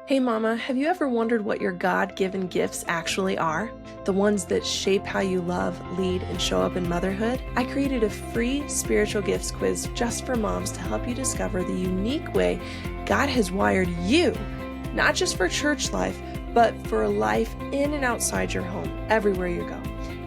Hey mama, have you ever wondered what your God-given gifts actually are? The ones that shape how you love, lead, and show up in motherhood? I created a free spiritual gifts quiz just for moms to help you discover the unique way God has wired you, not just for church life, but for a life in and outside your home, everywhere you go.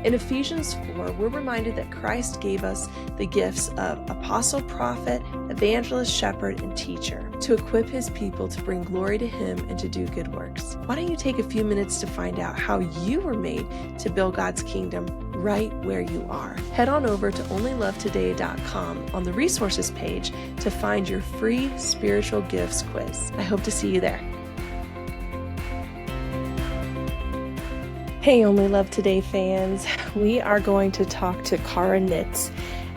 In Ephesians 4, we're reminded that Christ gave us the gifts of apostle, prophet, evangelist, shepherd, and teacher to equip his people to bring glory to him and to do good works. Why don't you take a few minutes to find out how you were made to build God's kingdom right where you are? Head on over to onlylovetoday.com on the resources page to find your free spiritual gifts quiz. I hope to see you there. Hey, Only Love Today fans. We are going to talk to Cara Nitz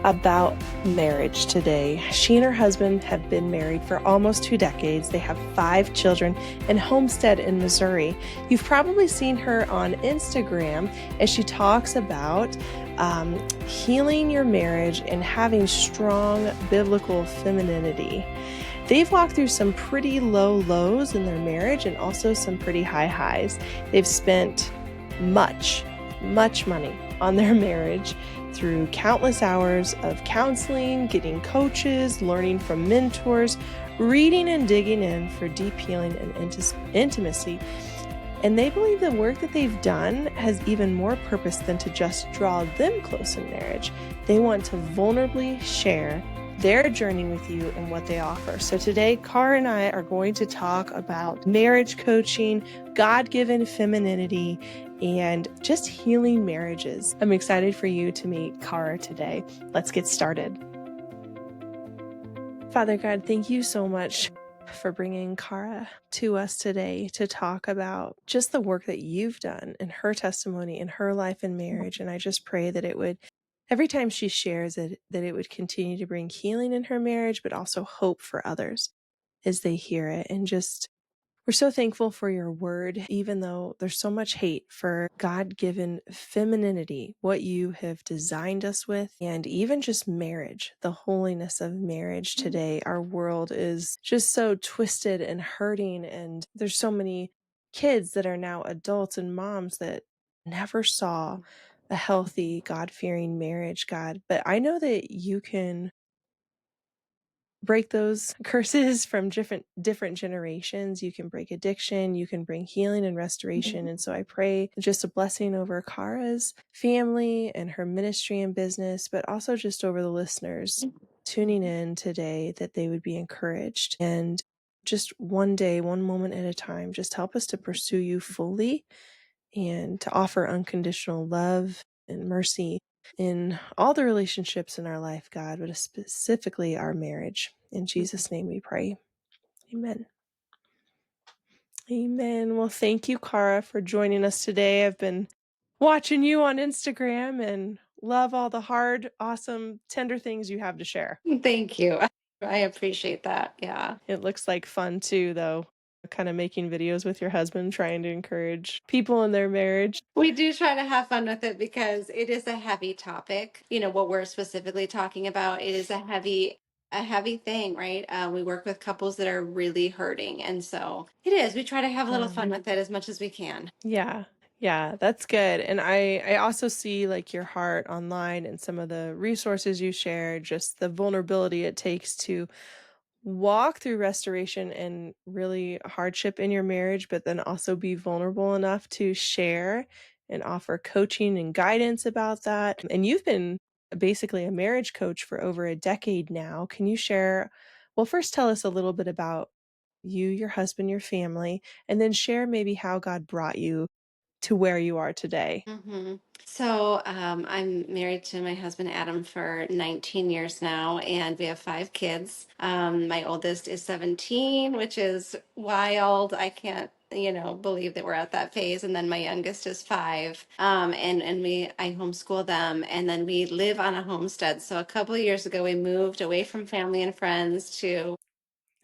about marriage today. She and her husband have been married for almost 2 decades. They have 5 children and homestead in Missouri. You've probably seen her on Instagram as she talks about healing your marriage and having strong biblical femininity. They've walked through some pretty low lows in their marriage and also some pretty high highs. They've spent much money on their marriage through countless hours of counseling, getting coaches, learning from mentors, reading and digging in for deep healing and intimacy. And they believe the work that they've done has even more purpose than to just draw them close in marriage. They want to vulnerably share their journey with you and what they offer. So today, Cara and I are going to talk about marriage coaching, God-given femininity, and just healing marriages. I'm excited for you to meet Cara today. Let's get started. Father God, thank you so much for bringing Cara to us today to talk about just the work that you've done in her testimony, in her life and marriage. And I just pray that it would, every time she shares it, that it would continue to bring healing in her marriage, but also hope for others as they hear it. And just, we're so thankful for your word, even though there's so much hate for God-given femininity, what you have designed us with, and even just marriage, the holiness of marriage today. Our world is just so twisted and hurting, and there's so many kids that are now adults and moms that never saw a healthy, God-fearing marriage, God. But I know that you can break those curses from different generations. You can break addiction, you can bring healing and restoration. And so I pray just a blessing over Cara's family and her ministry and business, but also just over the listeners tuning in today, that they would be encouraged. And just one day, one moment at a time, just help us to pursue you fully and to offer unconditional love and mercy in all the relationships in our life, God, but specifically our marriage. In Jesus' name we pray. Amen. Amen. Well, thank you, Cara, for joining us today. I've been watching you on Instagram and love all the hard, awesome, tender things you have to share. Thank you. I appreciate that. Yeah. It looks like fun too, though, kind of making videos with your husband, trying to encourage people in their marriage. We do try to have fun with it because it is a heavy topic. What we're specifically talking about, it is a heavy thing, right? We work with couples that are really hurting. And so it is. We try to have a little fun with it as much as we can. Yeah. Yeah, that's good. And I also see like your heart online and some of the resources you share, just the vulnerability it takes to walk through restoration and really hardship in your marriage, but then also be vulnerable enough to share and offer coaching and guidance about that. And you've been basically a marriage coach for over a decade now. Can you share, well, first tell us a little bit about you, your husband, your family, and then share maybe how God brought you to where you are today. So I'm married to my husband Adam for 19 years now, and we have 5 kids. My oldest is 17, which is wild. I can't, believe that we're at that phase. And then my youngest is 5, and I homeschool them, and then we live on a homestead. So a couple of years ago, we moved away from family and friends to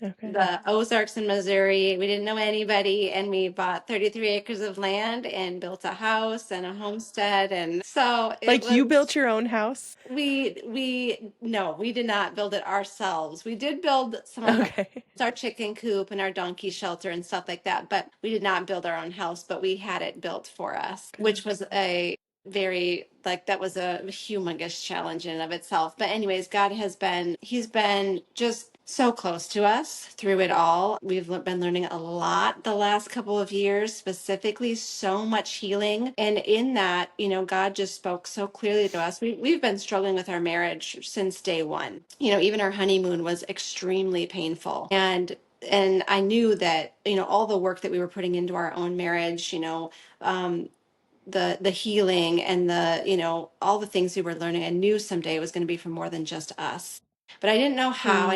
Okay. the Ozarks in Missouri. We didn't know anybody, and we bought 33 acres of land and built a house and a homestead. And so it Like you was, built your own house? we no, we did not build it ourselves. We did build some of Okay. our chicken coop and our donkey shelter and stuff like that, but we did not build our own house, but we had it built for us, which was a very like that was a humongous challenge in and of itself. But anyways, he's been just so close to us through it all. We've been learning a lot the last couple of years, specifically so much healing. And in that, God just spoke so clearly to us. We've been struggling with our marriage since day one. Even our honeymoon was extremely painful. And I knew that, all the work that we were putting into our own marriage, um, the healing and the all the things we were learning, I knew someday it was going to be for more than just us, but I didn't know how. Mm,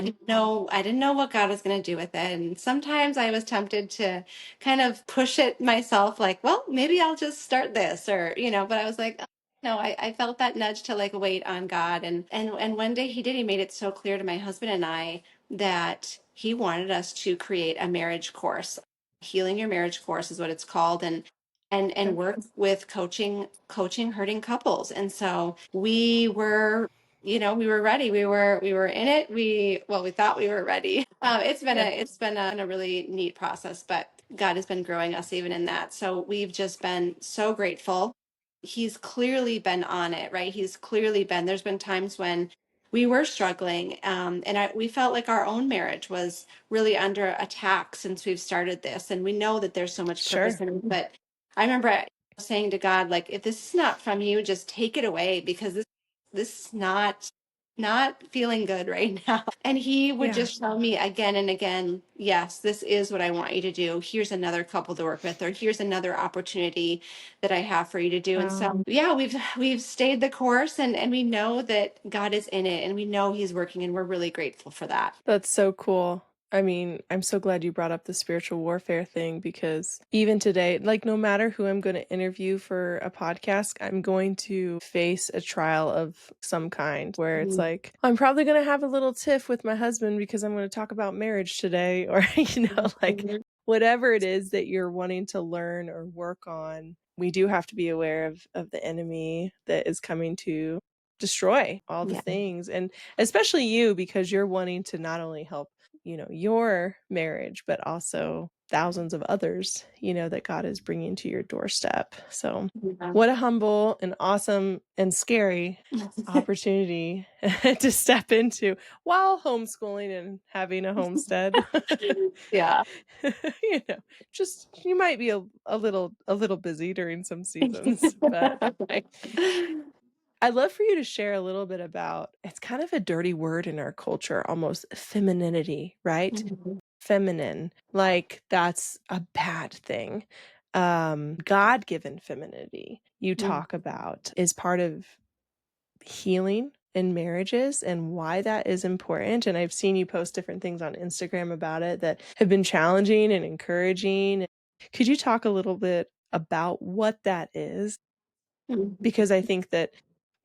I didn't know what God was going to do with it. And sometimes I was tempted to kind of push it myself, like, well, maybe I'll just start this, or but I was like, oh, no, I felt that nudge to like wait on God. And one day he did. He made it so clear to my husband and I that he wanted us to create a marriage course. Healing Your Marriage course is what it's called. And okay. work with coaching hurting couples. And so we were, we were ready. We were in it. We thought we were ready. Yeah. It's been a really neat process, but God has been growing us even in that. So we've just been so grateful. He's clearly been on it, right? There's been times when we were struggling, and we felt like our own marriage was really under attack since we've started this. And we know that there's so much purpose Sure. in it, but I remember saying to God, like, if this is not from you, just take it away, because this is not feeling good right now. And he would Yeah. just tell me again and again, yes, this is what I want you to do. Here's another couple to work with, or here's another opportunity that I have for you to do. And Wow. so yeah, we've stayed the course, and we know that God is in it, and we know he's working, and we're really grateful for that. That's so cool. I mean, I'm so glad you brought up the spiritual warfare thing because even today, like no matter who I'm going to interview for a podcast, I'm going to face a trial of some kind where it's Mhm. like, I'm probably going to have a little tiff with my husband because I'm going to talk about marriage today, or, like whatever it is that you're wanting to learn or work on. We do have to be aware of the enemy that is coming to destroy all the Yeah. things. And especially you, because you're wanting to not only help, your marriage, but also thousands of others, that God is bringing to your doorstep. So, Yeah. what a humble and awesome and scary opportunity to step into while homeschooling and having a homestead. Yeah. you know, just you might be a little busy during some seasons, but Right. I'd love for you to share a little bit about it's kind of a dirty word in our culture, almost femininity, right? Mhm. Feminine, like that's a bad thing. God-given femininity you talk about is part of healing in marriages and why that is important. And I've seen you post different things on Instagram about it that have been challenging and encouraging. Could you talk a little bit about what that is? Mhm. Because I think that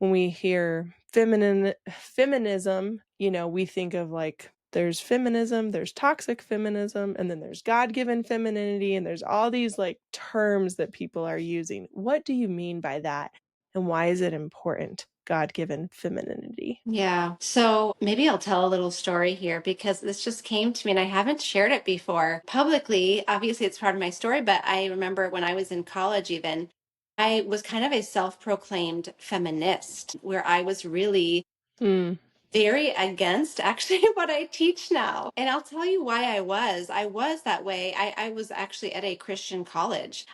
when we hear feminism, we think of like there's feminism, there's toxic feminism, and then there's God-given femininity, and there's all these like terms that people are using. What do you mean by that? And why is it important, God-given femininity? Yeah. So maybe I'll tell a little story here because this just came to me and I haven't shared it before publicly. Obviously, it's part of my story, but I remember when I was in college, even, I was kind of a self-proclaimed feminist where I was really Mm, very against actually what I teach now. And I'll tell you why I was. I was that way. I was actually at a Christian college.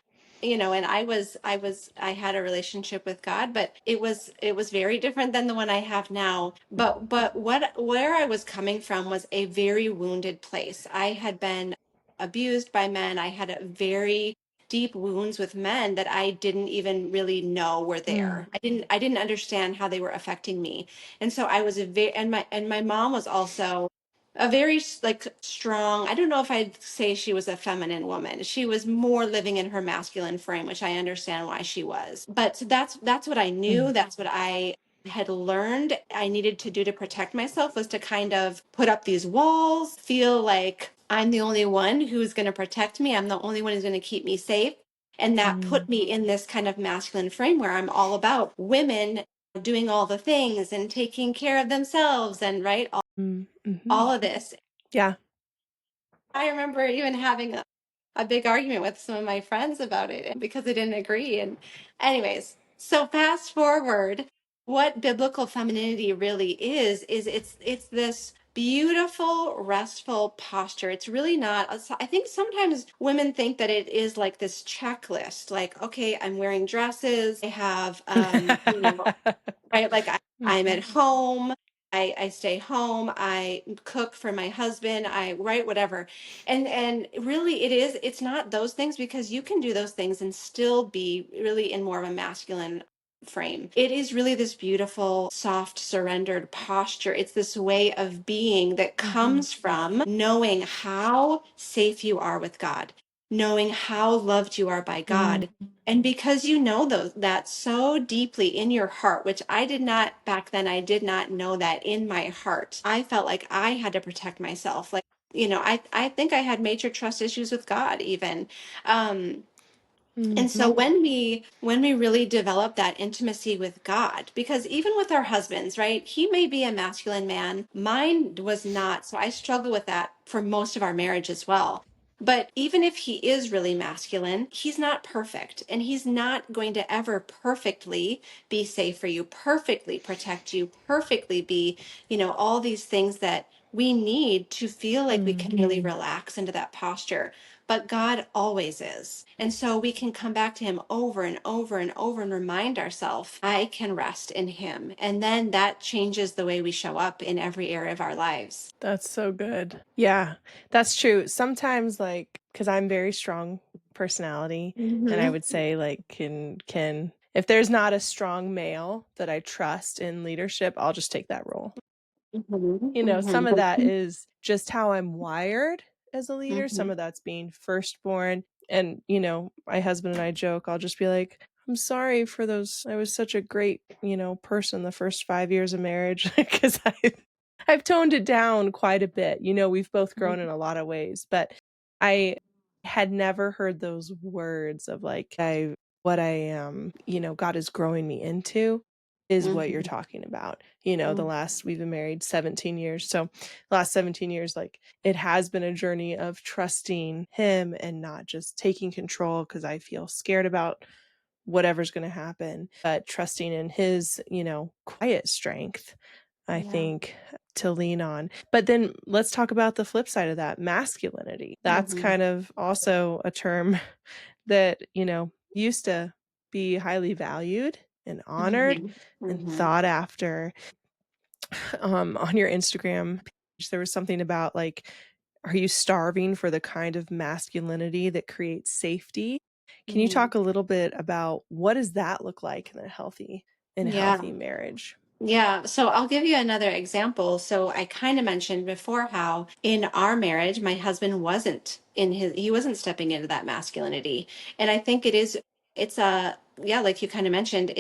And I had a relationship with God, but it was very different than the one I have now. But where I was coming from was a very wounded place. I had been abused by men. I had a very deep wounds with men that I didn't even really know were mm, there. I didn't understand how they were affecting me. And so I was a very, and my mom was also a very like strong, I don't know if I'd say she was a feminine woman. She was more living in her masculine frame, which I understand why she was. But so that's what I mm, knew. That's what I had learned I needed to do to protect myself was to kind of put up these walls, feel like I'm the only one who's going to protect me. I'm the only one who's going to keep me safe. And that Mm, put me in this kind of masculine frame where I'm all about women doing all the things and taking care of themselves and right, mhm. all of this. Yeah. I remember even having a big argument with some of my friends about it because they didn't agree. And, anyways, so fast forward, what biblical femininity really is it's this beautiful, restful posture. It's really not. I think sometimes women think that it is like this checklist, like, okay, I'm wearing dresses, I have, right? Like I'm at Mhm, home. I stay home. I cook for my husband. I write whatever. And really it's not those things because you can do those things and still be really in more of a masculine frame. It is really this beautiful, soft, surrendered posture. It's this way of being that mhm, comes from knowing how safe you are with God, knowing how loved you are by mm. God, and because you know that so deeply in your heart, which I did not back then, I did not know that in my heart. I felt like I had to protect myself. Like, I think I had major trust issues with God even. Um, and so Mhm, when we really develop that intimacy with God, because even with our husbands, right? He may be a masculine man. Mine was not. So I struggle with that for most of our marriage as well. But even if he is really masculine, he's not perfect and he's not going to ever perfectly be safe for you, perfectly protect you, perfectly be, all these things that we need to feel like we mm. can really relax into that posture, but God always is. And so we can come back to him over and over and over and remind ourselves, I can rest in him. And then that changes the way we show up in every area of our lives. That's so good. Yeah, that's true. Sometimes, like, because I'm very strong personality, and I Mm-hmm. would say, like, can if there's not a strong male that I trust in leadership, I'll just take that role. Mm-hmm. Some of Mm-hmm. that is just how I'm wired as a leader. Some Mm-hmm. of that's being firstborn. And, my husband and I joke, I'll just be like, I'm sorry for those. I was such a great, person the first 5 years of marriage because I've toned it down quite a bit. We've both grown in a lot of ways, but I had never heard those words of like, what I am, God is growing me into is what you're Mm-hmm. talking about. We've been married 17 years. So the last 17 years, like it has been a journey of trusting him and not just taking control because I feel scared about whatever's going to happen, but trusting in his, quiet strength, I Yeah. think, to lean on. But then let's talk about the flip side of that, masculinity. That's Mm-hmm. kind of also a term that, used to be highly valued and honored Mm-hmm. and Mm-hmm. thought after. On your Instagram page, there was something about like, are you starving for the kind of masculinity that creates safety? Can you Mm-hmm. talk a little bit about what does that look like in a Yeah. healthy marriage? Yeah, so I'll give you another example. So I kind of mentioned before how in our marriage, my husband he wasn't stepping into that masculinity. And I think it's yeah, like you kind of mentioned,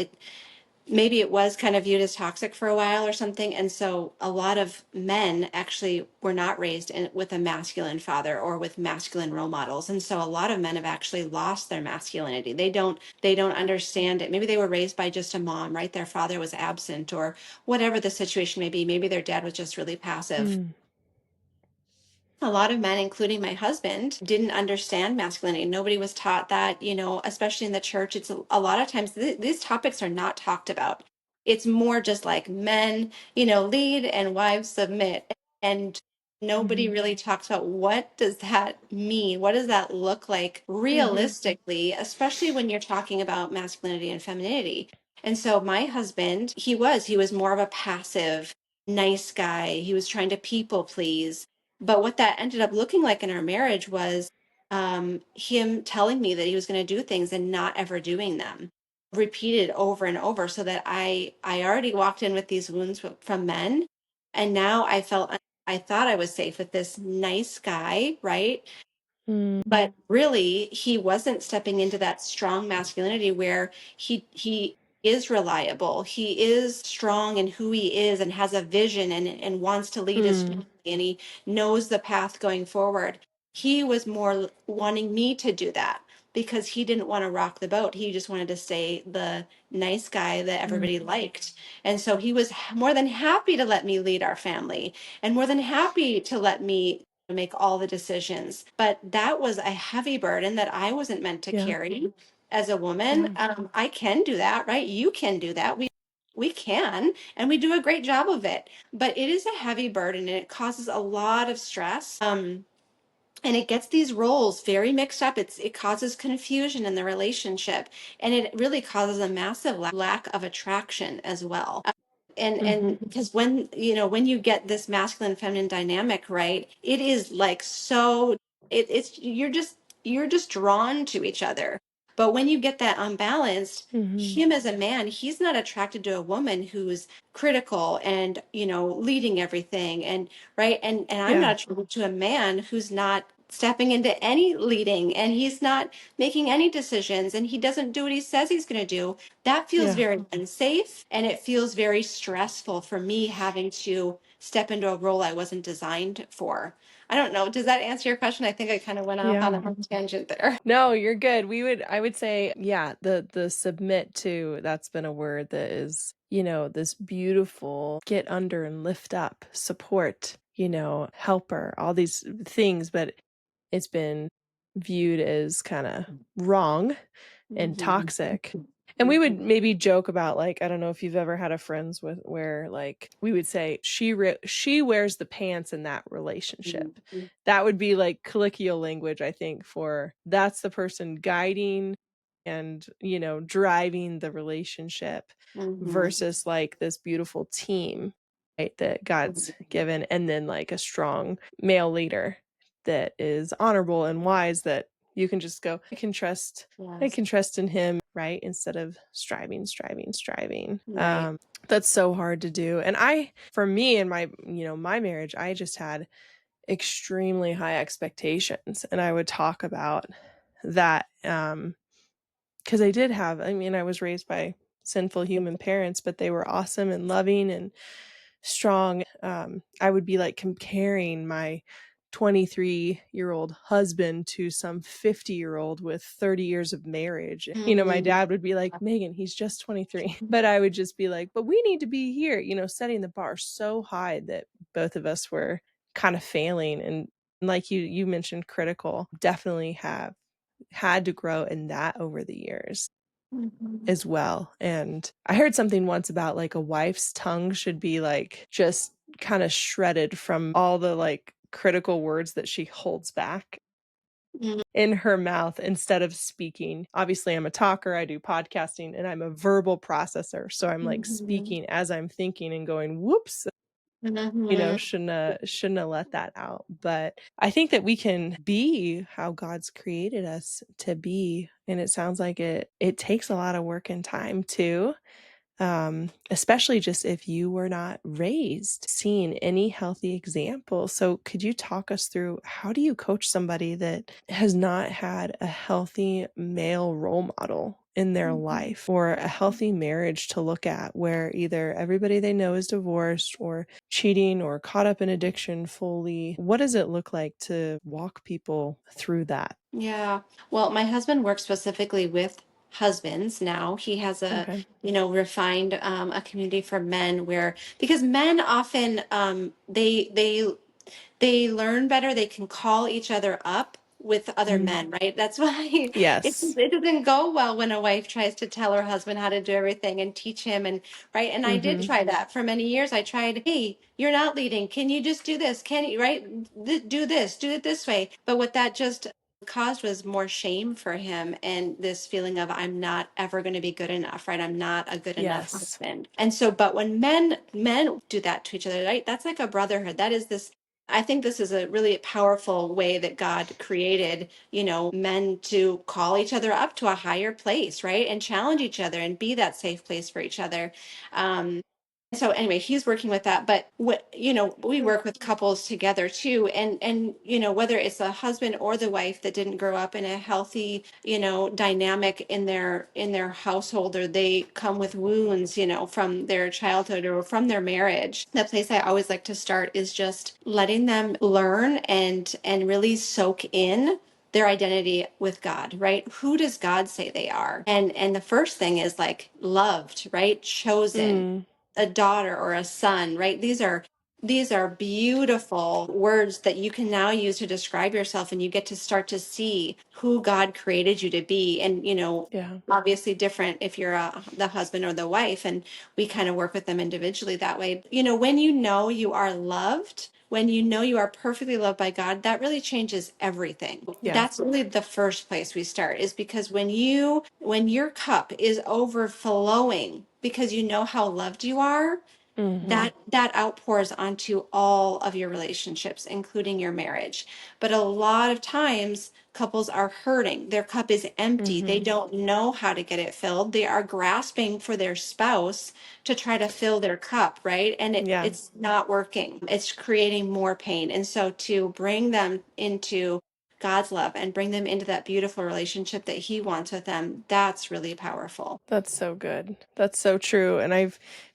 maybe it was kind of viewed as toxic for a while or something. And so a lot of men actually were not raised with a masculine father or with masculine role models. And so a lot of men have actually lost their masculinity. They don't understand it. Maybe they were raised by just a mom, right? Their father was absent or whatever the situation may be. Maybe their dad was just really passive. Mm, A lot of men, including my husband, didn't understand masculinity. Nobody was taught that, especially in the church. It's a lot of times these topics are not talked about. It's more just like men, lead and wives submit. And nobody mhm, really talks about what does that mean? What does that look like mhm, realistically, especially when you're talking about masculinity and femininity. And so my husband, he was more of a passive, nice guy. He was trying to people please, but what that ended up looking like in our marriage was him telling me that he was going to do things and not ever doing them, repeated over and over, so that I already walked in with these wounds from men, and now I thought I was safe with this nice guy, right? mm, But really, he wasn't stepping into that strong masculinity where he is reliable. He is strong in who he is and has a vision and wants to lead his Mm. family and he knows the path going forward. He was more wanting me to do that because he didn't want to rock the boat. He just wanted to stay the nice guy that Mm. everybody liked. And so he was more than happy to let me lead our family and more than happy to let me make all the decisions. But that was a heavy burden that I wasn't meant to Yeah. carry as a woman. Yeah. I can do that, right? You can do that. We can, and we do a great job of it. But it is a heavy burden, and it causes a lot of stress. And it gets these roles very mixed up. It causes confusion in the relationship, and it really causes a massive lack of attraction as well. And Mhm. because when when you get this masculine feminine dynamic right, it is like so it's you're just drawn to each other. But when you get that unbalanced, Mhm. him as a man, he's not attracted to a woman who's critical and leading everything and right and I'm Yeah. not attracted to a man who's not stepping into any leading and he's not making any decisions and he doesn't do what he says he's going to do. That feels Yeah. very unsafe and it feels very stressful for me having to step into a role I wasn't designed for. I don't know, does that answer your question? I think I kind of went off on Yeah. a tangent there. No, you're good. I would say, yeah, the submit to, that's been a word that is, this beautiful get under and lift up, support, helper, all these things, but it's been viewed as kind of wrong and Mhm. toxic. And we would maybe joke about, like, I don't know if you've ever had a friends with where, like, we would say she wears the pants in that relationship. Mhm. That would be like colloquial language, I think, for that's the person guiding and, driving the relationship Mhm. versus like this beautiful team, right, that God's given, and then like a strong male leader that is honorable and wise, that you can just go, I Yes. can trust in him, right? Instead of striving. Right. That's so hard to do. And for me and my marriage, I just had extremely high expectations. And I would talk about that. Because I was raised by sinful human parents, but they were awesome and loving and strong. I would be like comparing my 23-year-old husband to some 50-year-old with 30 years of marriage. My Mhm. dad would be like, Megan, he's just 23. But I would just be like, but we need to be here, setting the bar so high that both of us were kind of failing. And like you mentioned, critical, definitely have had to grow in that over the years Mhm. as well. And I heard something once about like a wife's tongue should be like just kind of shredded from all the like critical words that she holds back Mhm. in her mouth instead of speaking. Obviously, I'm a talker, I do podcasting, and I'm a verbal processor. So I'm like Mhm. speaking as I'm thinking and going, whoops, Mhm. shouldn't have let that out. But I think that we can be how God's created us to be. And it sounds like it takes a lot of work and time too. Especially just if you were not raised seeing any healthy example. So could you talk us through, how do you coach somebody that has not had a healthy male role model in their Mhm. life, or a healthy marriage to look at, where either everybody they know is divorced or cheating or caught up in addiction fully? What does it look like to walk people through that? Yeah. Well, my husband works specifically with husbands now. He has Okay. refined a community for men where because men often they learn better. They can call each other up with other Mm. men, right? That's why Yes. it doesn't go well when a wife tries to tell her husband how to do everything and teach him and right. And I did Mm-hmm. try that for many years. I tried, hey, you're not leading. Can you just do this? Can you right? Do this, do it this way. But what that just caused was more shame for him and this feeling of I'm not ever going to be good enough, right? I'm not a good enough Yes. husband. And so but when men do that to each other, right? That's like a brotherhood. That is this I think this is a really powerful way that God created, men to call each other up to a higher place, right? And challenge each other and be that safe place for each other. So anyway, he's working with that, but what, we Mm. work with couples together too. And whether it's the husband or the wife that didn't grow up in a healthy, dynamic in their household, or they come with wounds, from their childhood or from their marriage. The place I always like to start is just letting them learn and really soak in their identity with God, right? Who does God say they are? And the first thing is like loved, right? Chosen, Mm, a daughter or a son, right? These are beautiful words that you can now use to describe yourself, and you get to start to see who God created you to be. And yeah. obviously different if you're the husband or the wife, and we kind of work with them individually that way. When you are loved, when you are perfectly loved by God, that really changes everything. Yeah. That's really the first place we start, is because when your cup is overflowing because you know how loved you are, Mhm. that outpours onto all of your relationships, including your marriage. But a lot of times couples are hurting, their cup is empty, they Mhm. don't know how to get it filled, they are grasping for their spouse to try to fill their cup, right? And Yeah. it's not working, it's creating more pain. And so to bring them into God's love and bring them into that beautiful relationship that he wants with them, that's really powerful. That's so good. That's so true, and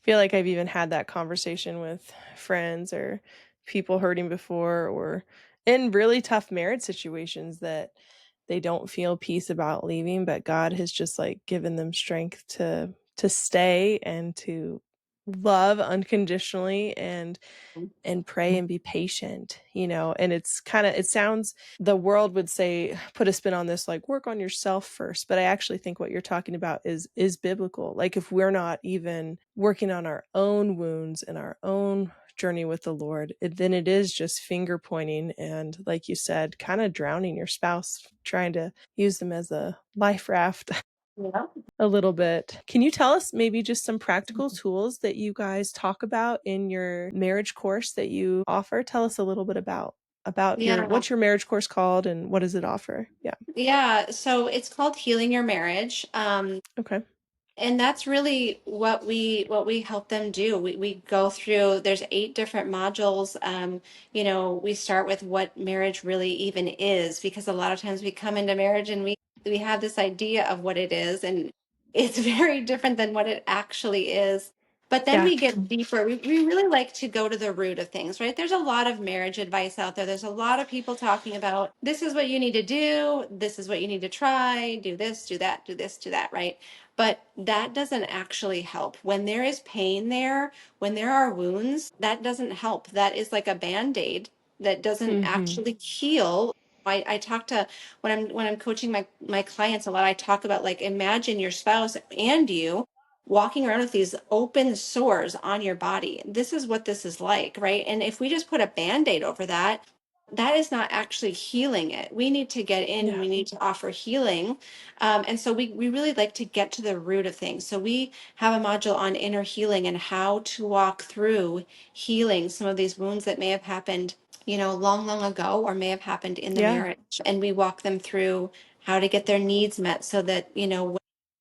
feel like I've even had that conversation with friends or people hurting before, or in really tough marriage situations that they don't feel peace about leaving, but God has just, like, given them strength to stay and to love unconditionally and pray and be patient, and it sounds the world would say put a spin on this like work on yourself first, but I actually think what you're talking about is biblical. Like if we're not even working on our own wounds and our own journey with the Lord, then it is just finger pointing and like you said, kind of drowning your spouse, trying to use them as a life raft Yeah. a little bit. Can you tell us maybe just some practical tools that you guys talk about in your marriage course that you offer? Tell us a little bit about your Yeah. what's your marriage course called and what does it offer? Yeah. Yeah, so it's called Healing Your Marriage. Okay. And that's really what we help them do. We go through, there's 8 different modules. We start with what marriage really even is, because a lot of times we come into marriage and we have this idea of what it is, and it's very different than what it actually is. But then Yeah. we get deeper. We really like to go to the root of things, right? There's a lot of marriage advice out there. There's a lot of people talking about this is what you need to do, this is what you need to try, do this, do that, do this, do that, right? But that doesn't actually help. When there is pain there, when there are wounds, that doesn't help. That is like a band-aid that doesn't Mhm. actually heal. I talk to, when I'm coaching my clients a lot, I talk about, like, imagine your spouse and you walking around with these open sores on your body. This is what this is like, right? And if we just put a band-aid over that, that is not actually healing it. We need to get in, Yeah. we need to offer healing. And so we really like to get to the root of things. So we have a module on inner healing and how to walk through healing some of these wounds that may have happened, long, long ago, or may have happened in the Yeah. marriage. And we walk them through how to get their needs met, so that,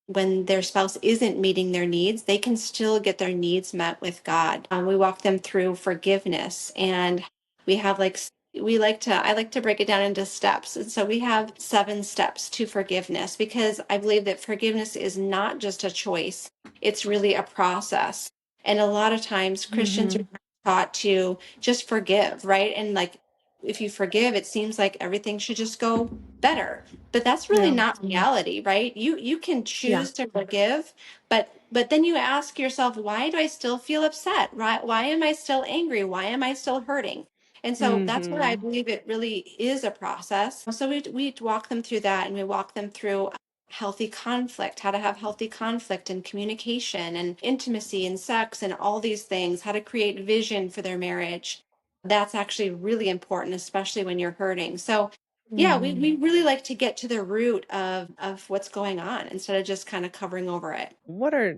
when their spouse isn't meeting their needs, they can still get their needs met with God. We walk them through forgiveness, and we have like I like to break it down into steps. And so we have 7 steps to forgiveness, because I believe that forgiveness is not just a choice, it's really a process. And a lot of times Christians are Mhm. taught to just forgive, right? And like, if you forgive, it seems like everything should just go better, but that's really Yeah. not reality, right? You can Yeah. choose to forgive, but then you ask yourself, why do I still feel upset? Right? Why am I still angry? Why am I still hurting? And so that's what I Mhm. believe, it really is a process. So we walk them through that, and we walk them through healthy conflict, how to have healthy conflict and communication and intimacy and sex and all these things, how to create vision for their marriage. That's actually really important, especially when you're hurting. So yeah, we Mhm. really like to get to the root of what's going on, instead of just kind of covering over it. What are,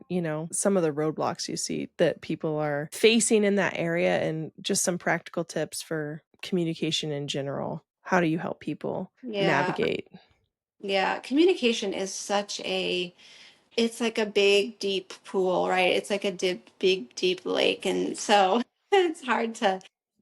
some of the roadblocks you see that people are facing in that area and just some practical tips for communication in general? How do you help people Yeah. navigate? Yeah, communication is such a It's like a big, deep pool, right? It's like a big, deep lake. And so it's hard to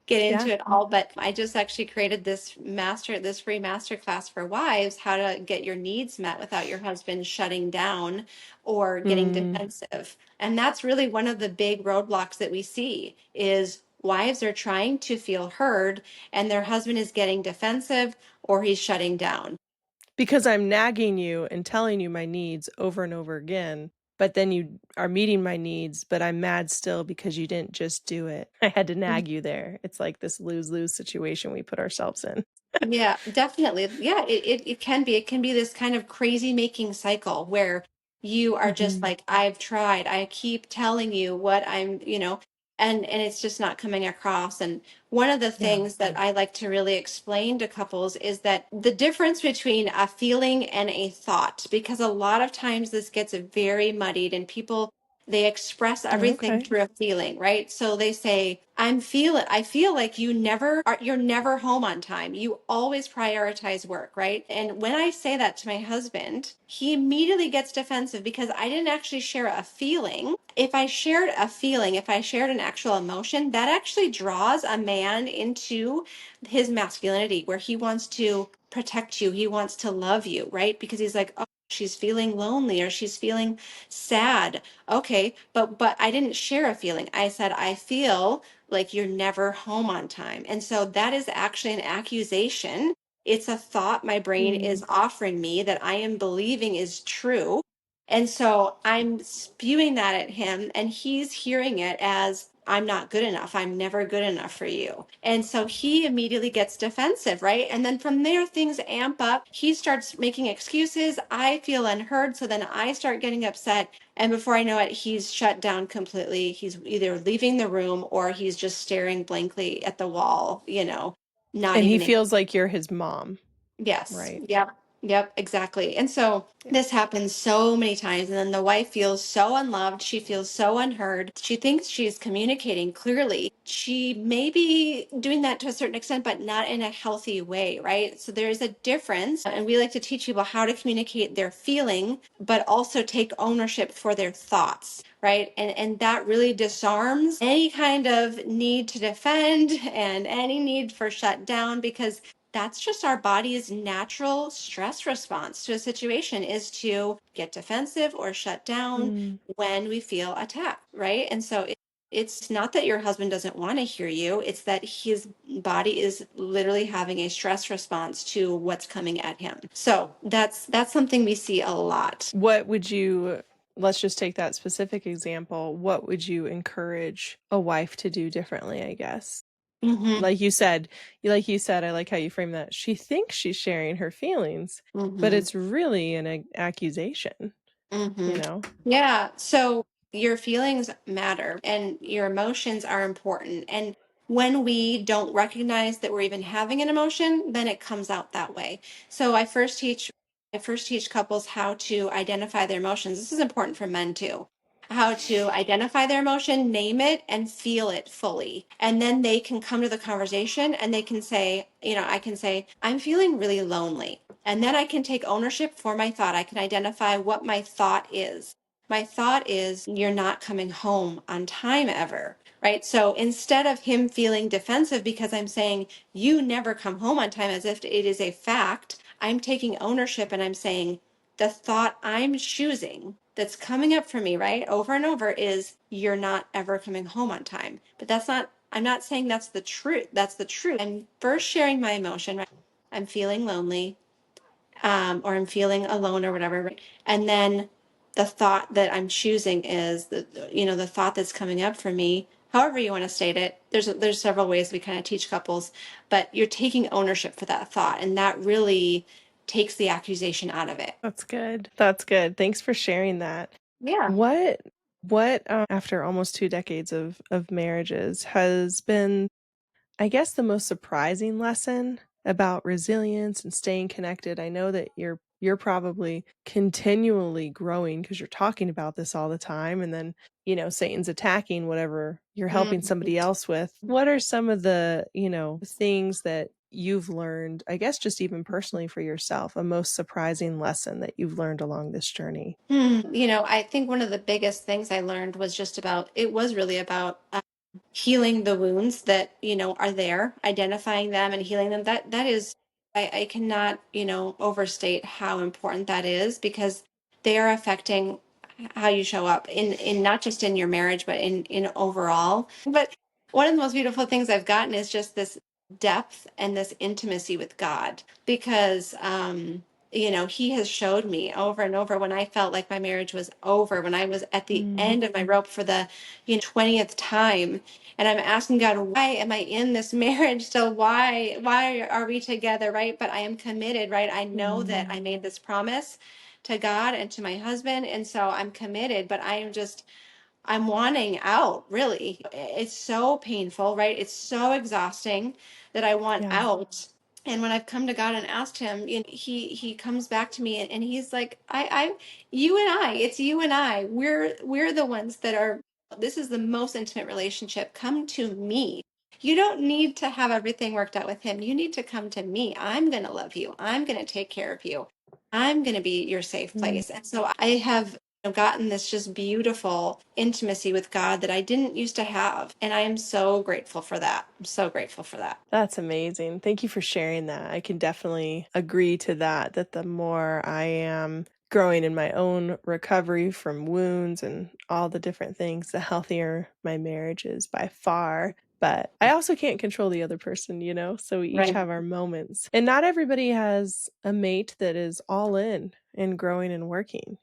get Yeah. into it all. But I just actually created this free master class for wives, how to get your needs met without your husband shutting down or getting Mm. defensive. And that's really one of the big roadblocks that we see is wives are trying to feel heard and their husband is getting defensive or he's shutting down. Because I'm nagging you and telling you my needs over and over again, but then you are meeting my needs, but I'm mad still because you didn't just do it. I had to nag you there. It's like this lose-lose situation we put ourselves in. Yeah, definitely. Yeah, it can be. It can be this kind of crazy making cycle where you are just Mhm. like, I've tried. I keep telling you what I'm, and it's just not coming across. And one of the Yeah. things that I like to really explain to couples is that the difference between a feeling and a thought, because a lot of times this gets very muddied and people they express everything Okay. through a feeling, right? So they say, I feel like you're never home on time. You always prioritize work, right? And when I say that to my husband, he immediately gets defensive because I didn't actually share a feeling. If I shared an actual emotion, that actually draws a man into his masculinity where he wants to protect you. He wants to love you, right? Because he's like, oh, she's feeling lonely or she's feeling sad. Okay, but I didn't share a feeling. I said I feel like you're never home on time. And so that is actually an accusation. It's a thought my brain Mm. is offering me that I am believing is true. And so I'm spewing that at him, and he's hearing it as I'm not good enough. I'm never good enough for you. And so he immediately gets defensive, right? And then from there, things amp up. He starts making excuses. I feel unheard. So then I start getting upset. And before I know it, he's shut down completely. He's either leaving the room or he's just staring blankly at the wall, not And he even feels like you're his mom, Yes. right? Yep. Yep. Exactly. And so Yeah. this happens so many times. And then the wife feels so unloved. She feels so unheard. She thinks she's communicating clearly. She may be doing that to a certain extent, but not in a healthy way. Right. So there is a difference. And we like to teach people how to communicate their feeling, but also take ownership for their thoughts. Right. And that really disarms any kind of need to defend and any need for shut down because that's just our body's natural stress response to a situation is to get defensive or shut down Mm. when we feel attacked, right? And so it's not that your husband doesn't want to hear you, it's that his body is literally having a stress response to what's coming at him. So that's something we see a lot. What would you let's just take that specific example. What would you encourage a wife to do differently, I guess? Mhm. Like you said, I like how you frame that. She thinks she's sharing her feelings, but Mhm. it's really an accusation, you Mm-hmm. know? Yeah. So your feelings matter and your emotions are important. And when we don't recognize that we're even having an emotion, then it comes out that way. So I first teach couples how to identify their emotions. This is important for men too. How to identify their emotion, name it, and feel it fully. And then they can come to the conversation and they can say, I can say, I'm feeling really lonely. And then I can take ownership for my thought. I can identify what my thought is. My thought is, you're not coming home on time ever, right? So instead of him feeling defensive because I'm saying, you never come home on time as if it is a fact, I'm taking ownership and I'm saying, the thought I'm choosing that's coming up for me, right, over and over is, you're not ever coming home on time. But I'm not saying that's the truth. That's the truth. I'm first sharing my emotion, right? I'm feeling lonely, or I'm feeling alone or whatever. Right? And then the thought that I'm choosing is the thought that's coming up for me. However you want to state it, there's several ways we kind of teach couples, but you're taking ownership for that thought, and that really takes the accusation out of it. That's good. That's good. Thanks for sharing that. Yeah. What, after almost 2 decades of marriages has been, I guess, the most surprising lesson about resilience and staying connected? I know that you're probably continually growing because 'cause you're talking about this all the time, and then, Satan's attacking whatever you're helping Mhm. somebody else with. What are some of the things that you've learned, I guess, just even personally for yourself, a most surprising lesson that you've learned along this journey? I think one of the biggest things I learned was just about, it was really about healing the wounds that, are there, identifying them and healing them. That is, I cannot, overstate how important that is, because they are affecting how you show up in not just in your marriage, but in overall. But one of the most beautiful things I've gotten is just this depth and this intimacy with God, because he has showed me over and over when I felt like my marriage was over, when I was at the Mm, end of my rope for the 20th time, and I'm asking God, why am I in this marriage still? Why are we together, right? But I am committed, right? I know that mm, I made this promise to God and to my husband, and so I'm committed, but I'm wanting out, really. It's so painful, right? It's so exhausting that I want yeah. out. And when I've come to God and asked him, he comes back to me, and he's like, you and I, it's you and I. We're the ones that are, this is the most intimate relationship. Come to me. You don't need to have everything worked out with him. You need to come to me. I'm going to love you. I'm going to take care of you. I'm going to be your safe Mm. place. And so I have gotten this just beautiful intimacy with God that I didn't used to have. And I am so grateful for that. I'm so grateful for that. That's amazing. Thank you for sharing that. I can definitely agree to that, that the more I am growing in my own recovery from wounds and all the different things, the healthier my marriage is by far. But I also can't control the other person, So we each Right. have our moments. And not everybody has a mate that is all in and growing and working.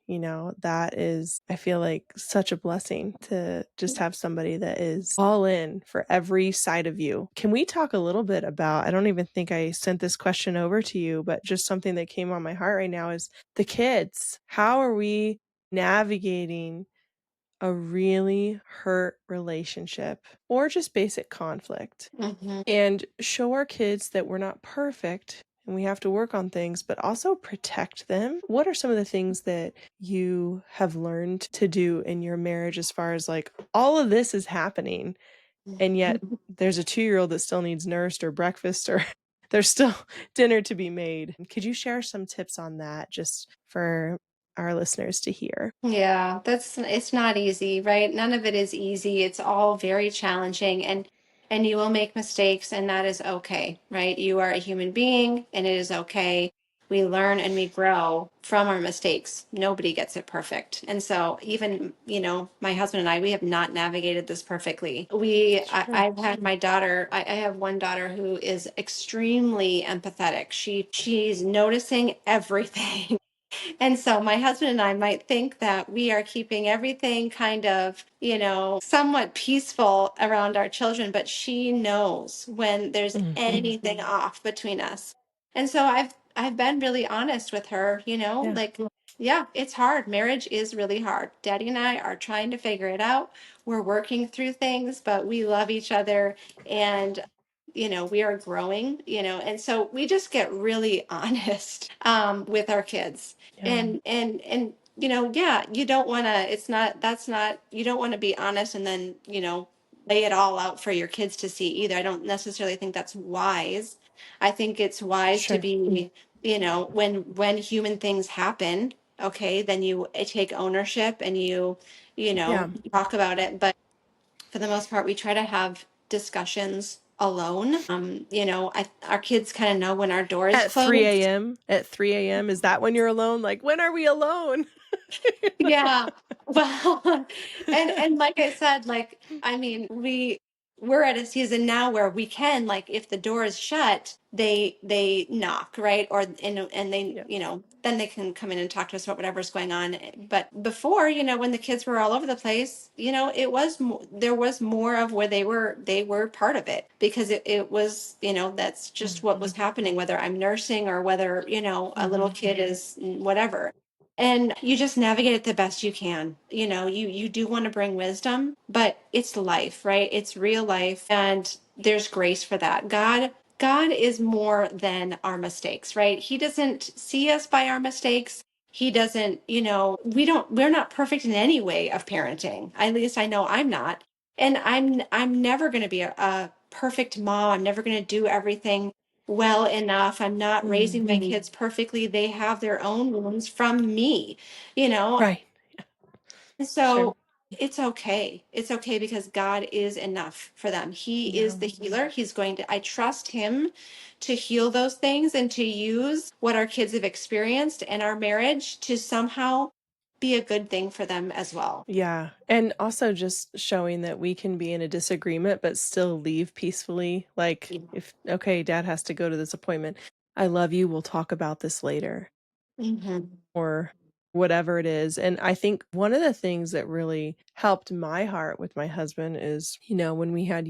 That is, I feel like, such a blessing to just have somebody that is all in for every side of you. Can we talk a little bit about, I don't even think I sent this question over to you, but just something that came on my heart right now is the kids. How are we navigating a really hurt relationship or just basic conflict Hmm. and show our kids that we're not perfect and we have to work on things, but also protect them? What are some of the things that you have learned to do in your marriage as far as like all of this is happening and yet there's a 2-year-old that still needs nursed or breakfast or there's still dinner to be made? Could you share some tips on that just for our listeners to hear? Yeah, it's not easy, right? None of it is easy. It's all very challenging, and you will make mistakes, and that is okay, right? You are a human being, and it is okay. We learn and we grow from our mistakes. Nobody gets it perfect. And so even, my husband and I, we have not navigated this perfectly. Sure. I've had my daughter, I have one daughter who is extremely empathetic. She's noticing everything. And so my husband and I might think that we are keeping everything kind of, somewhat peaceful around our children, but she knows when there's Mhm. anything off between us. And so I've been really honest with her, Yeah, like, yeah, it's hard. Marriage is really hard. Daddy and I are trying to figure it out. We're working through things, but we love each other, and we are growing, and so we just get really honest with our kids, yeah, and yeah, you don't want to, it's not, that's not, you don't want to be honest and then lay it all out for your kids to see either. I don't necessarily think that's wise. I think it's wise to sure. be, when human things happen, okay, then you take ownership and Yeah. talk about it. But for the most part, we try to have discussions alone. Our kids kind of know when our door is At 3 closed. a.m.? At 3 a.m., is that when you're alone? Like, when are we alone? Yeah. Well, and like I said, like, I mean, we're at a season now where we can, like, if the door is shut, they knock, right? Or and they, Yeah. then they can come in and talk to us about whatever's going on. But before, when the kids were all over the place, there was more of where they were part of it, because it was, that's just what was Mhm. happening, whether I'm nursing or whether, a little Mhm. kid is whatever. And you just navigate it the best you can. You do want to bring wisdom, but it's life, right? It's real life, and there's grace for that. God is more than our mistakes, right? He doesn't see us by our mistakes. He doesn't, we're not perfect in any way of parenting. At least I know I'm not. And I'm never going to be a perfect mom. I'm never going to do everything well enough. I'm not Mm, raising my kids perfectly. They have their own wounds from me, you know? right. And Sure. so it's okay. It's okay because God is enough for them. He is Yeah. the healer. I trust Him to heal those things and to use what our kids have experienced in our marriage to somehow be a good thing for them as well. Yeah. And also just showing that we can be in a disagreement but still leave peacefully. Like, if, okay, dad has to go to this appointment. I love you. We'll talk about this later. Mm-hmm. Or whatever it is. And I think one of the things that really helped my heart with my husband is, when we had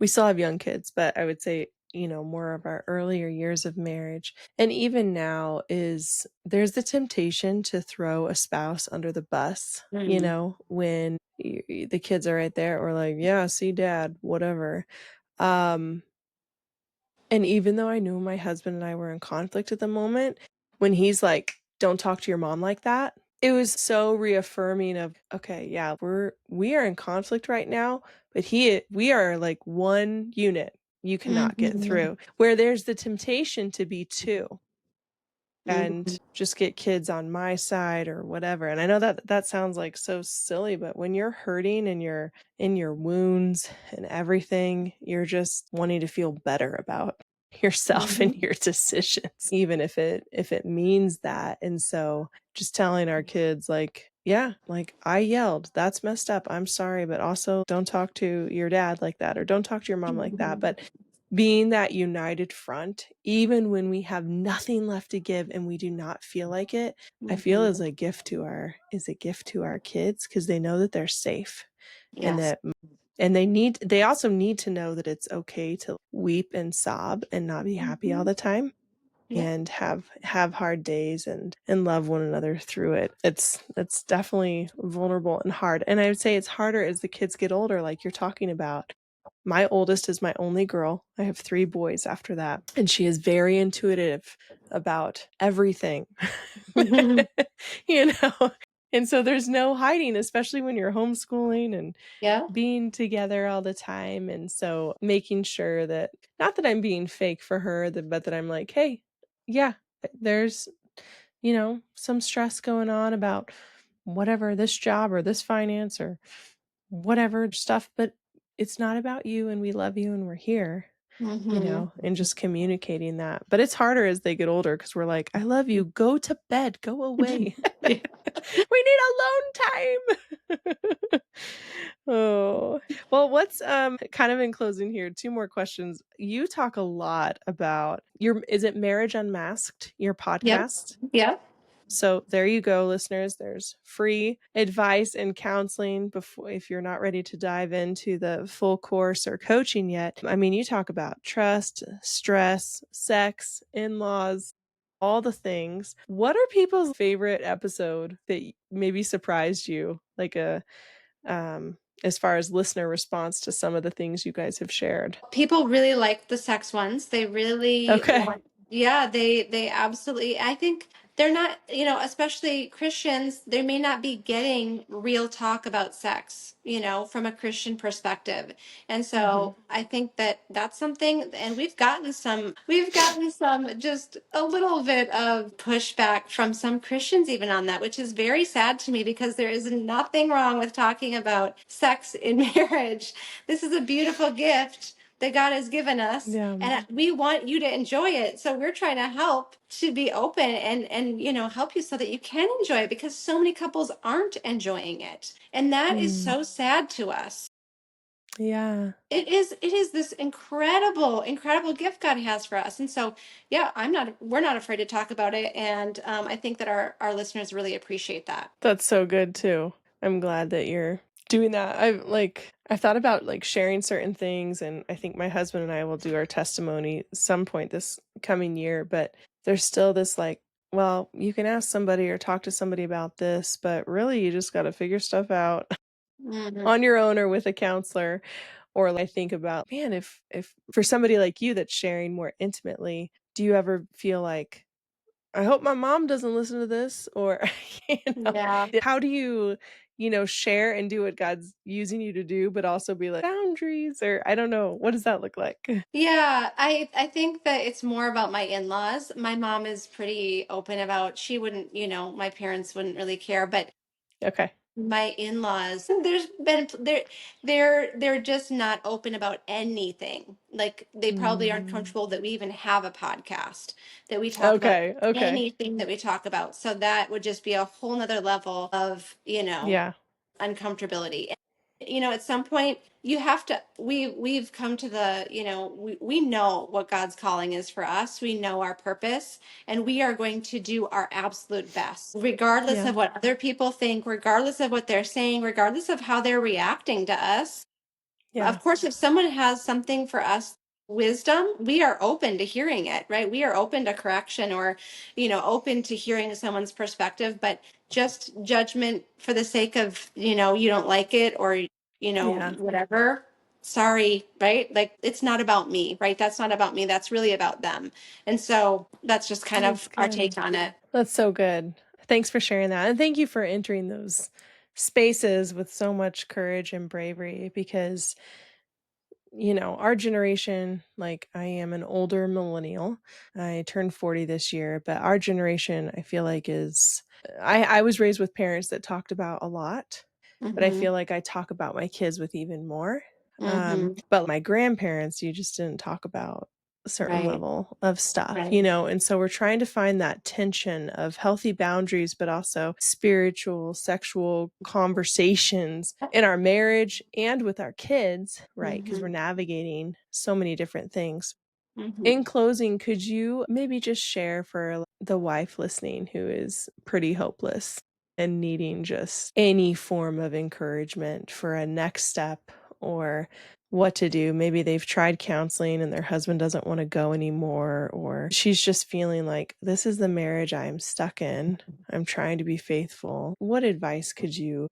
we still have young kids, but I would say, more of our earlier years of marriage. And even now is there's the temptation to throw a spouse under the bus, when the kids are right there or like, yeah, see dad, whatever. Um, and even though I knew my husband and I were in conflict at the moment, when he's like, "Don't talk to your mom like that," it was so reaffirming of, "Okay, yeah, we are in conflict right now, but we are like one unit. You cannot get Mm-hmm. through." Where there's the temptation to be two Mm-hmm. and just get kids on my side or whatever. And I know that that sounds like so silly, but when you're hurting and you're in your wounds and everything, you're just wanting to feel better about yourself and Mm-hmm. your decisions, even if it means that. And so just telling our kids like, yeah, like I yelled, that's messed up. I'm sorry, but also don't talk to your dad like that or don't talk to your mom like that. But being that united front, even when we have nothing left to give and we do not feel like it, I feel Mm-hmm. is a gift to our kids because they know that they're safe and Yes. that they also need to know that it's okay to weep and sob and not be happy all Mm-hmm. the time Yeah. and have hard days and love one another through it. It's definitely vulnerable and hard. And I would say it's harder as the kids get older, like you're talking about. My oldest is my only girl. I have 3 boys after that, and she is very intuitive about everything. You know? And so there's no hiding, especially when you're homeschooling and Yeah. being together all the time, and so making sure that not that I'm being fake for her, but that I'm like, "Hey, yeah, there's, some stress going on about whatever, this job or this finance or whatever stuff, but it's not about you and we love you and we're here." Mm-hmm. And just communicating that. But it's harder as they get older because we're like, "I love you. Go to bed. Go away. Yeah. We need alone time." Oh. Well, what's kind of in closing here, 2 more questions. You talk a lot about is it Marriage Unmasked, your Yep. podcast? Yep. So there you go, listeners. There's free advice and counseling before if you're not ready to dive into the full course or coaching yet. I mean, you talk about trust, stress, sex, in-laws, all the things. What are people's favorite episode that maybe surprised you? Like as far as listener response to some of the things you guys have shared. People really like the sex ones. They really Okay. want, yeah, they absolutely, I think they're not, especially Christians, they may not be getting real talk about sex, from a Christian perspective. And Mhm. so I think that that's something, and we've gotten some just a little bit of pushback from some Christians even on that, which is very sad to me because there is nothing wrong with talking about sex in marriage. This is a beautiful gift that God has given us, Yeah. and we want you to enjoy it. So we're trying to help to be open and help you so that you can enjoy it because so many couples aren't enjoying it. And that is Mm. so sad to us. Yeah. It is this incredible gift God has for us. And so yeah, we're not afraid to talk about it. And I think that our listeners really appreciate that. That's so good too. I'm glad that you're doing that. I've thought about like sharing certain things, and I think my husband and I will do our testimony some point this coming year, but there's still this like, well, you can ask somebody or talk to somebody about this, but really you just got to figure stuff out Mhm. on your own or with a counselor. Or I think about, man, if for somebody like you that's sharing more intimately, do you ever feel like, I hope my mom doesn't listen to this? Or, you know, Yeah. how do you share and do what God's using you to do, but also be like boundaries, or I don't know. What does that look like? Yeah, I think that it's more about my in-laws. My mom is pretty open about, she wouldn't, my parents wouldn't really care, but Okay. my in-laws, there's been they're just not open about anything. Like they probably aren't Mm. comfortable that we even have a podcast, that we talk about Okay, okay. anything that we talk about. So that would just be a whole nother level of, Yeah, uncomfortability. At some point you have to, we've come to the, we know what God's calling is for us. We know our purpose, and we are going to do our absolute best, regardless yeah, of what other people think, regardless of what they're saying, regardless of how they're reacting to us. yeah, Of course, if someone has something for us, wisdom, we are open to hearing it, right? We are open to correction, or, open to hearing someone's perspective, but just judgment for the sake of, you don't like it, or, yeah. whatever. Sorry, right? Like it's not about me, right? That's not about me. That's really about them. And so that's just kind That's of our good. take on it. That's so good. Thanks for sharing that, and thank you for entering those spaces with so much courage and bravery because our generation, like I am an older millennial. I turned 40 this year, but our generation, I feel like is I was raised with parents that talked about a lot, but I Mm-hmm. feel like I talk about my kids with even more. Mm-hmm. But my grandparents, you just didn't talk about a certain Right. level of stuff, Right. and so we're trying to find that tension of healthy boundaries, but also spiritual, sexual conversations in our marriage and with our kids, right? Because Mm-hmm. we're navigating so many different things. Mm-hmm. In closing, could you maybe just share for the wife listening who is pretty hopeless and needing just any form of encouragement for a next step or what to do? Maybe they've tried counseling and their husband doesn't want to go anymore, or she's just feeling like this is the marriage I'm stuck in. I'm trying to be faithful. What advice could you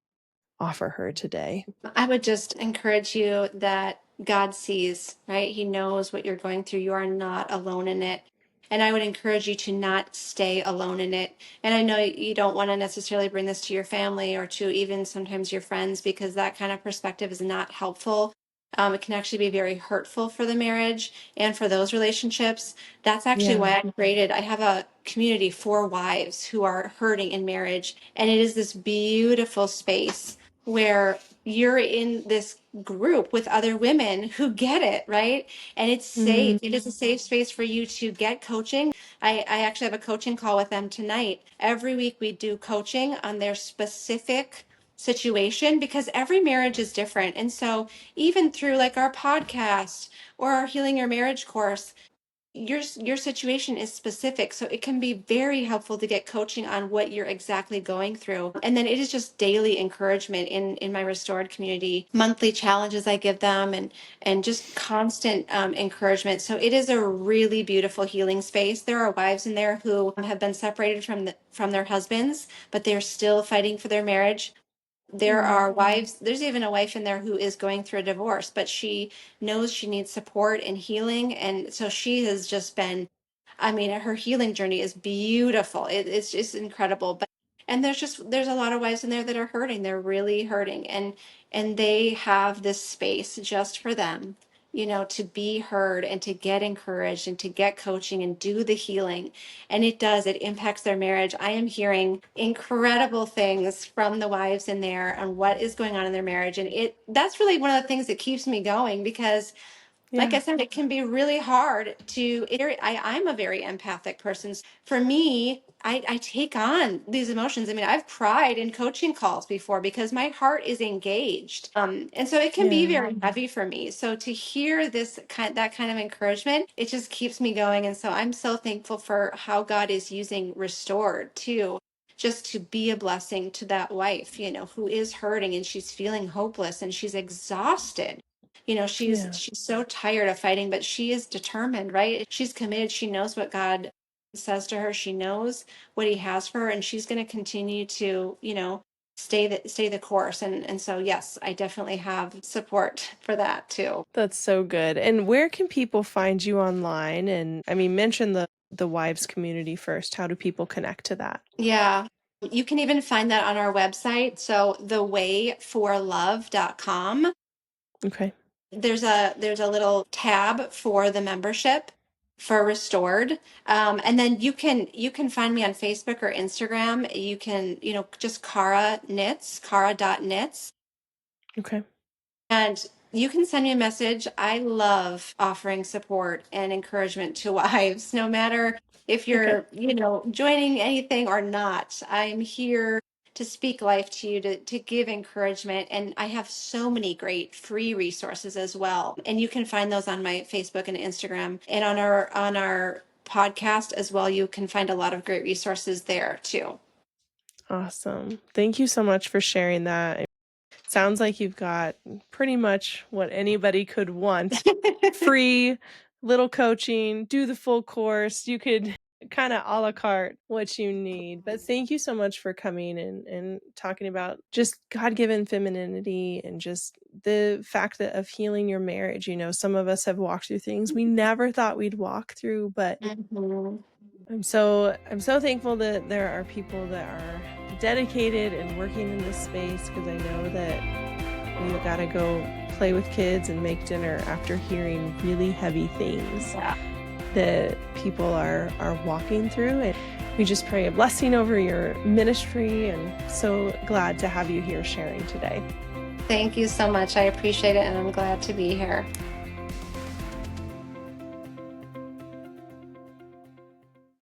offer her today? I would just encourage you that God sees, right? He knows what you're going through. You are not alone in it. And I would encourage you to not stay alone in it. And I know you don't want to necessarily bring this to your family or to even sometimes your friends, because that kind of perspective is not helpful. It can actually be very hurtful for the marriage and for those relationships. That's actually Yeah. why I have a community for wives who are hurting in marriage. And it is this beautiful space where you're in this group with other women who get it, right? And it's Mm, safe. It is a safe space for you to get coaching. I actually have a coaching call with them tonight. Every week we do coaching on their specific situation, because every marriage is different. And so even through like our podcast or our Healing Your Marriage course, your situation is specific, so it can be very helpful to get coaching on what you're exactly going through. And then it is just daily encouragement in my restored community, monthly challenges I give them, and just constant encouragement. So it is a really beautiful healing space. There are wives in there who have been separated from their husbands, but they're still fighting for their marriage. There mm, are wives, there's even a wife in there who is going through a divorce, but she knows she needs support and healing. And so she has just been, I mean, her healing journey is beautiful. It's just incredible. But and there's a lot of wives in there that are hurting. They're really hurting. And they have this space just for them, to be heard and to get encouraged and to get coaching and do the healing. And it impacts their marriage. I am hearing incredible things from the wives in there on what is going on in their marriage. And that's really one of the things that keeps me going, because like I yeah. said, it can be really hard I'm a very empathic person. For me, I take on these emotions. I mean, I've cried in coaching calls before because my heart is engaged. And so it can be Yeah. very heavy for me. So to hear that kind of encouragement, it just keeps me going. And so I'm so thankful for how God is using Restored too, just to be a blessing to that wife, who is hurting and she's feeling hopeless and she's exhausted. Yeah. She's so tired of fighting, but she is determined, right? She's committed. She knows what God says to her. She knows what he has for her, and she's going to continue to, stay the course. And so yes, I definitely have support for that too. That's so good. And where can people find you online? And I mean, mention the wives community first. How do people connect to that? Yeah. You can even find that on our website. So thewayforlove.com. Okay. There's a little tab for the membership for Restored. And then you can find me on Facebook or Instagram. You can, just Cara Nitz, Cara.Nitz. Okay. And you can send me a message. I love offering support and encouragement to wives, no matter if Okay. you're, joining anything or not. I'm here to speak life to you, to give encouragement. And I have so many great free resources as well. And you can find those on my Facebook and Instagram, and on our podcast as well. You can find a lot of great resources there too. Awesome. Thank you so much for sharing that. Sounds like you've got pretty much what anybody could want. Free little coaching, do the full course. You could kind of a la carte what you need. But thank you so much for coming and talking about just God-given femininity and just the fact that of healing your marriage. Some of us have walked through things we never thought we'd walk through, but Mhm. I'm so thankful that there are people that are dedicated and working in this space, because I know that we've got to go play with kids and make dinner after hearing really heavy things Yeah. that people are walking through. And we just pray a blessing over your ministry, and so glad to have you here sharing today. Thank you so much. I appreciate it, and I'm glad to be here.